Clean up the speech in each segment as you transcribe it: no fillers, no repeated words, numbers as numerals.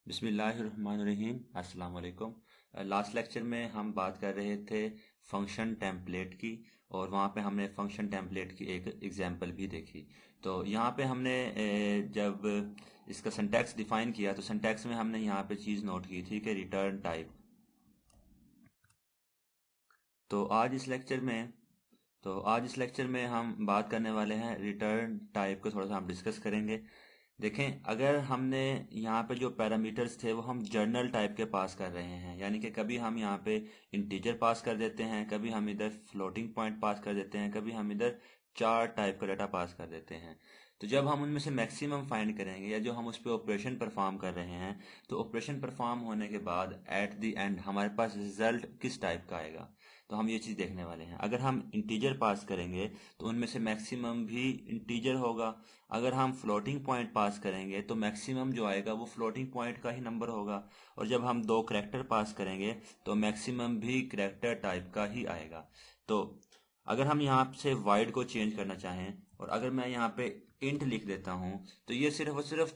बिस्मिल्लाहिर्रहमानिर्रहीम। अस्सलाम वालेकुम। लास्ट लेक्चर में हम बात कर रहे थे फंक्शन टेम्पलेट की और वहाँ पे हमने फंक्शन टेम्पलेट की एक एग्जांपल भी देखी। तो यहाँ पे हमने जब इसका सिंटैक्स डिफाइन किया तो सिंटैक्स में हमने यहाँ पे चीज़ नोट की थी कि रिटर्न टाइप। तो आज इस लेक्चर में हम बात करने वाले हैं रिटर्न टाइप को, थोड़ा सा हम डिस्कस करेंगे। देखें, अगर हमने यहाँ पे जो पैरामीटर्स थे वो हम जर्नल टाइप के पास कर रहे हैं, यानी कि कभी हम यहाँ पे इंटीजर पास कर देते हैं, कभी हम इधर फ्लोटिंग पॉइंट पास कर देते हैं, कभी हम इधर चार टाइप का डाटा पास कर देते हैं। तो जब हम उनमें से मैक्सिमम फाइंड करेंगे या जो हम उस पर ऑपरेशन परफॉर्म कर रहे हैं, तो ऑपरेशन परफॉर्म होने के बाद एट द एंड हमारे पास रिजल्ट किस टाइप का आएगा, तो हम ये चीज़ देखने वाले हैं। अगर हम इंटीजर पास करेंगे तो उनमें से मैक्सिमम भी इंटीजर होगा। अगर हम फ्लोटिंग पॉइंट पास करेंगे तो मैक्सिमम जो आएगा वो फ्लोटिंग पॉइंट का ही नंबर होगा। और जब हम दो करैक्टर पास करेंगे तो मैक्सिमम भी करैक्टर टाइप का ही आएगा। तो अगर हम यहाँ से वाइड को चेंज करना चाहें और अगर मैं यहाँ पे इंट लिख देता हूँ तो ये सिर्फ और सिर्फ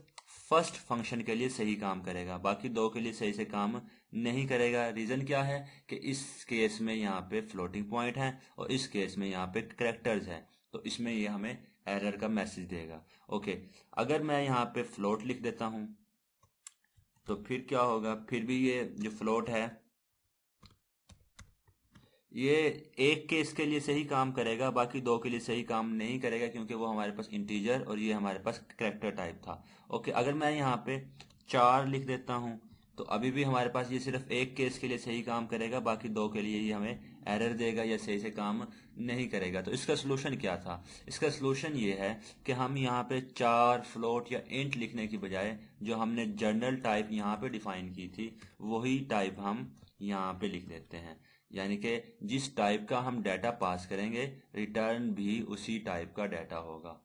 फर्स्ट फंक्शन के लिए सही काम करेगा, बाकी दो के लिए सही से काम नहीं करेगा। रीजन क्या है कि इस केस में यहाँ पे फ्लोटिंग पॉइंट है और इस केस में यहाँ पे करैक्टर्स है, तो इसमें ये हमें एरर का मैसेज देगा। ओके, अगर मैं यहाँ पे फ्लोट लिख देता हूँ तो फिर क्या होगा, फिर भी ये जो फ्लोट है ये एक केस के लिए सही काम करेगा, बाकी दो के लिए सही काम नहीं करेगा, क्योंकि वो हमारे पास इंटीजर और ये हमारे पास करैक्टर टाइप था। ओके, अगर मैं यहाँ पे चार लिख देता हूँ तो अभी भी हमारे पास ये सिर्फ एक केस के लिए सही काम करेगा, बाकी दो के लिए ये हमें एरर देगा या सही से काम नहीं करेगा। तो इसका सोल्यूशन क्या था? इसका सोल्यूशन ये है कि हम यहाँ पे चार, फ्लोट या इंट लिखने की बजाय जो हमने जर्नल टाइप यहाँ पे डिफाइन की थी वही टाइप हम यहाँ पे लिख देते हैं। यानी कि जिस टाइप का हम डाटा पास करेंगे रिटर्न भी उसी टाइप का डाटा होगा।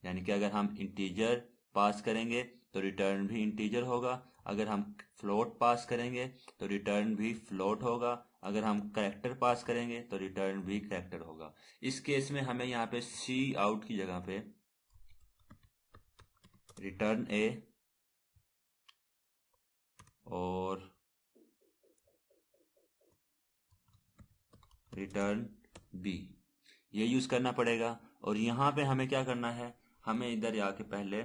यानी कि अगर हम इंटीजर पास करेंगे तो रिटर्न भी इंटीजर होगा, अगर हम फ्लोट पास करेंगे तो रिटर्न भी फ्लोट होगा, अगर हम करैक्टर पास करेंगे तो रिटर्न भी करैक्टर होगा। इस केस में हमें यहाँ पे सी आउट की जगह पे रिटर्न ए और रिटर्न बी ये यूज करना पड़ेगा। और यहाँ पे हमें क्या करना है, हमें इधर आके पहले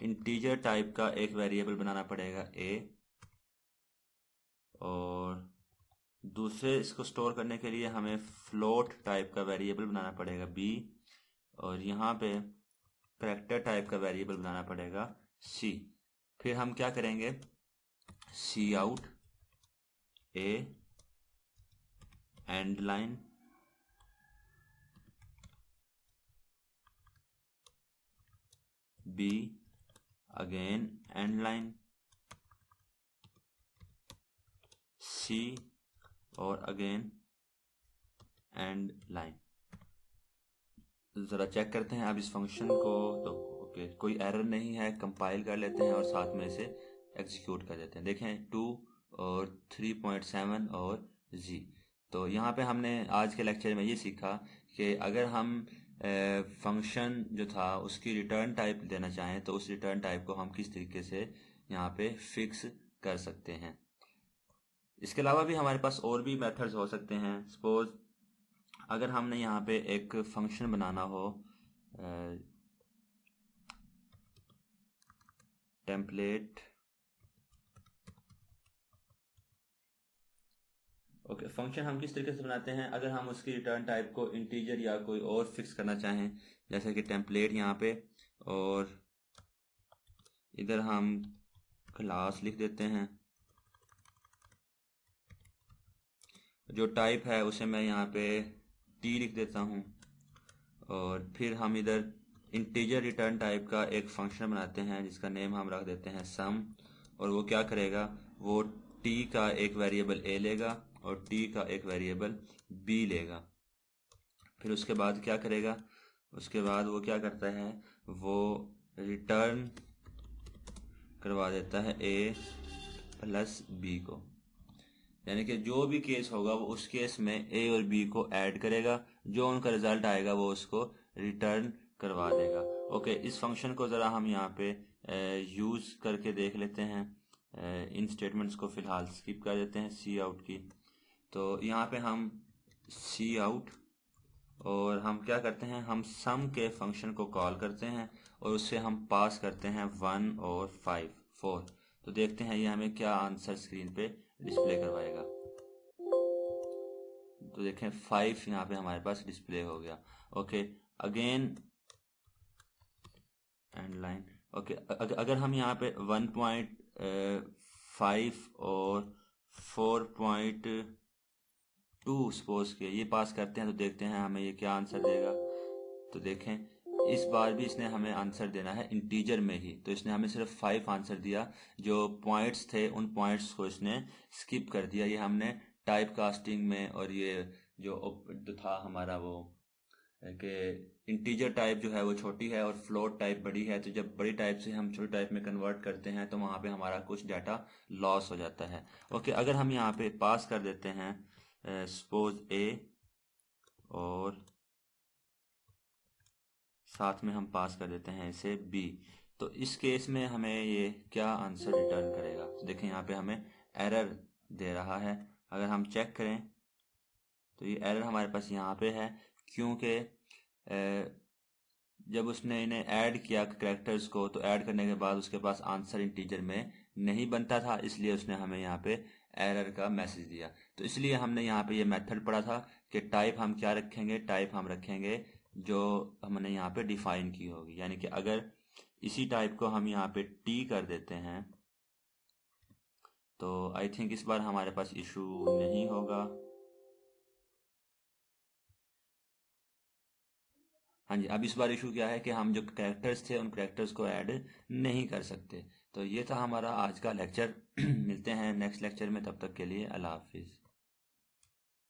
इंटीजर टाइप का एक वेरिएबल बनाना पड़ेगा ए, और दूसरे इसको स्टोर करने के लिए हमें फ्लोट टाइप का वेरिएबल बनाना पड़ेगा बी, और यहाँ पे करैक्टर टाइप का वेरिएबल बनाना पड़ेगा सी। फिर हम क्या करेंगे, cout a end line b again end line c और अगेन एंड लाइन। जरा चेक करते हैं अब इस फंक्शन को। तो ओके, कोई एरर नहीं है, कंपाइल कर लेते हैं और साथ में से एग्जीक्यूट कर देते हैं। देखें 2 और 3.7 और जी। तो यहाँ पे हमने आज के लेक्चर में ये सीखा कि अगर हम फंक्शन जो था उसकी रिटर्न टाइप देना चाहें तो उस रिटर्न टाइप को हम किस तरीके से यहाँ पे फिक्स कर सकते हैं। इसके अलावा भी हमारे पास और भी मेथड्स हो सकते हैं। सपोज अगर हमने यहाँ पे एक फंक्शन बनाना हो टेम्पलेट, ओके, फंक्शन हम किस तरीके से बनाते हैं, अगर हम उसकी रिटर्न टाइप को इंटीजर या कोई और फिक्स करना चाहें, जैसे कि टेम्पलेट यहाँ पे, और इधर हम क्लास लिख देते हैं, जो टाइप है उसे मैं यहाँ पे टी लिख देता हूँ, और फिर हम इधर इंटीजर रिटर्न टाइप का एक फंक्शन बनाते हैं जिसका नेम हम रख देते हैं सम, और वो क्या करेगा, वो टी का एक वेरिएबल ए लेगा और टी का एक वेरिएबल बी लेगा। फिर उसके बाद क्या करेगा, उसके बाद वो क्या करता है, वो रिटर्न करवा देता है ए प्लस बी को। यानी कि जो भी केस होगा वो उस केस में ए और बी को ऐड करेगा, जो उनका रिजल्ट आएगा वो उसको रिटर्न करवा देगा। ओके, इस फंक्शन को ज़रा हम यहाँ पे यूज़ करके देख लेते हैं। इन स्टेटमेंट्स को फ़िलहाल स्किप कर देते हैं सी आउट की। तो यहाँ पे हम सी आउट और हम क्या करते हैं, हम सम के फंक्शन को कॉल करते हैं और उससे हम पास करते हैं 1 और 4। तो देखते हैं ये हमें क्या आंसर स्क्रीन पे डिस्प्ले करवाएगा। तो देखें 5 यहाँ पे हमारे पास डिस्प्ले हो गया। Okay, again end line. Okay, अगर हम यहाँ पे 1.5 और 4.2 सपोज के ये पास करते हैं तो देखते हैं हमें ये क्या आंसर देगा। तो देखें इस बार भी इसने हमें आंसर देना है इंटीजर में ही, तो इसने हमें सिर्फ 5 आंसर दिया। जो पॉइंट्स थे उन पॉइंट्स को इसने स्किप कर दिया। ये हमने टाइप कास्टिंग में और ये जो था हमारा वो कि इंटीजर टाइप जो है वो छोटी है और फ्लोट टाइप बड़ी है, तो जब बड़ी टाइप से हम छोटी टाइप में कन्वर्ट करते हैं तो वहाँ पे हमारा कुछ डाटा लॉस हो जाता है। ओके, अगर हम यहाँ पे पास कर देते हैं सपोज ए और साथ में हम पास कर देते हैं इसे बी, तो इस केस में हमें ये क्या आंसर रिटर्न करेगा। तो देखें यहाँ पे हमें एरर दे रहा है। अगर हम चेक करें तो ये एरर हमारे पास यहाँ पे है क्योंकि जब उसने इन्हें ऐड किया कैरेक्टर्स को, तो ऐड करने के बाद उसके पास आंसर इंटीजर में नहीं बनता था, इसलिए उसने हमें यहाँ पे एरर का मैसेज दिया। तो इसलिए हमने यहाँ पे ये मेथड पढ़ा था कि टाइप हम क्या रखेंगे, टाइप हम रखेंगे जो हमने यहाँ पे डिफाइन की होगी। यानी कि अगर इसी टाइप को हम यहाँ पे टी कर देते हैं तो आई थिंक इस बार हमारे पास इशू नहीं होगा। हाँ जी, अब इस बार इशू क्या है कि हम जो कैरेक्टर्स थे उन कैरेक्टर्स को ऐड नहीं कर सकते। तो ये था हमारा आज का लेक्चर। मिलते हैं नेक्स्ट लेक्चर में, तब तक के लिए अल्लाह हाफिज़।